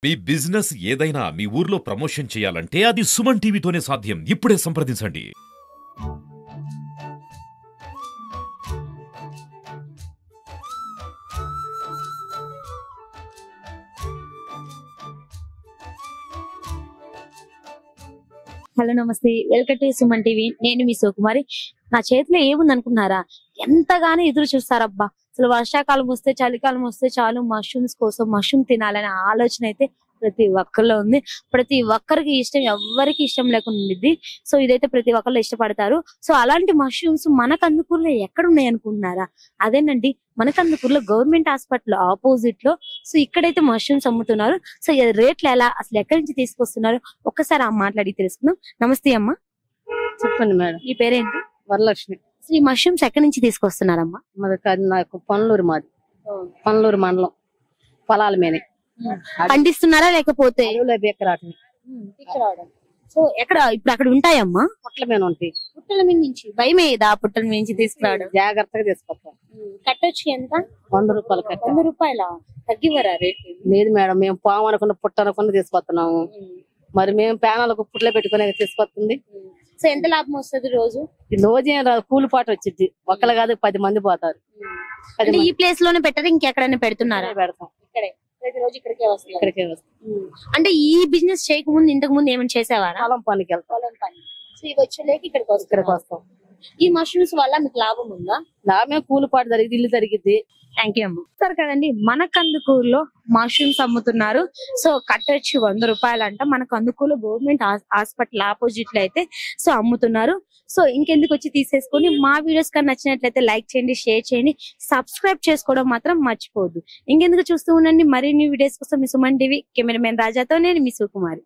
మీ business ఏదైనా మీ ఊర్లో promotion చేయాలంటే అది సుమన్ టీవీతోనే సాధ్యం. ఇప్పుడే సంప్రదించండి. హలో నమస్తే, వెల్కమ్ టు సుమన్ టీవీ. నేను మీ సుకుమారి. నా చేతిలో ఏముంది అనుకున్నారా? ఎంతగానో ఎదురు చూస్తారబ్బా. అసలు వర్షాకాలం వస్తే, చలికాలం వస్తే చాలు మష్రూమ్స్ కోసం మష్రూమ్ తినాలనే ఆలోచన అయితే ప్రతి ఒక్కరిలో ఉంది. ప్రతి ఒక్కరికి ఇష్టం, ఎవ్వరికి ఇష్టం లేకుండా ఉండిద్ది. సో ఇదైతే ప్రతి ఒక్కళ్ళు ఇష్టపడతారు. సో అలాంటి మష్రూమ్స్ మన కందుకూరులో ఎక్కడ ఉన్నాయి అనుకుంటున్నారా? అదేనండి, మన కందుకూరులో గవర్నమెంట్ హాస్పిటల్ ఆపోజిట్ లో. సో ఇక్కడైతే మష్రూమ్స్ అమ్ముతున్నారు. సో ఈ రేట్లు ఎలా, అసలు ఎక్కడి నుంచి తీసుకొస్తున్నారు, ఒక్కసారి ఆ మాట్లాడి తెలుసుకుందాం. నమస్తే అమ్మా. చెప్పండి మేడం. ఈ పేరేంటి? వరలక్ష్మి. సో ఈ మష్రూమ్స్ ఎక్కడి నుంచి తీసుకొస్తున్నారమ్మా? మాది నాకు పనులూరు మండలం పొలాల మీనే పండిస్తున్నారా లేకపోతే బీకరాటని సో ఎక్కడ ఇప్పుడు అక్కడ ఉంటాయమ్మా? పుట్ల మీద ఉంటాయి. పుట్టల మీద నుంచి భయమేదా? పుట్టల మీద నుంచి తీసుకురావడం జాగ్రత్తగా తీసుకొస్తాం. కట్టొచ్చు ఎంత? 100 రూపాయలు కట్ట. 100 రూపాయల తగ్గివరా రేట్? లేదు మేడం, మేము పాము అనుకున్న పుట్ట అనుకున్న తీసుకొస్తున్నాము. మరి మేము ప్యానాలకు పుట్ల పెట్టుకునే తీసుకొస్తుంది. సో ఎంత లాభం వస్తుంది రోజు? రోజేం రాదు, కూలి పాట వచ్చింది. ఒక్కలు కాదు 10 మంది పోతారు. అంటే ఈ ప్లేస్ లోనే పెట్టారు, ఇంకెక్కడైనా పెడుతున్నారా? పెడతాం. ఇక్కడే ప్రతి రోజు ఇక్కడికే వస్తుంది. ఇక్కడికే వస్తాం. అంటే ఈ బిజినెస్ చేయకముందు ఇంతకు ముందు ఏమైనా చేసేవారా? పొలం పనికి వెళ్తాం. పొలం పని. సో ఇవి వచ్చేలేక ఇక్కడికి వస్తాం. ఈ మష్రూమ్స్ వల్ల మీకు లాభం ఉందా? లాభమే, కూలి పాట జరిగింది, ఇల్లు జరిగింది. థ్యాంక్ యూ అమ్మ. సరే కదండి, మన కందుకూరులో మష్రూమ్స్ అమ్ముతున్నారు. సో కట్టొచ్చి 100 రూపాయలు అంట. మన కందుకూరులో గవర్నమెంట్ హాస్పిటల్ ఆపోజిట్ లో అయితే సో అమ్ముతున్నారు. సో ఇంకెందుకు వచ్చి తీసేసుకొని మా వీడియోస్ కానీ నచ్చినట్లయితే లైక్ చేయండి, షేర్ చేయండి, సబ్స్క్రైబ్ చేసుకోవడం మాత్రం మర్చిపోవద్దు. ఇంకెందుకు చూస్తూ ఉండండి మరిన్ని వీడియోస్ కోసం. మీ సుమన్ టీవీ కెమెరామెన్ రాజాతో నేను మీ సుకుమారి.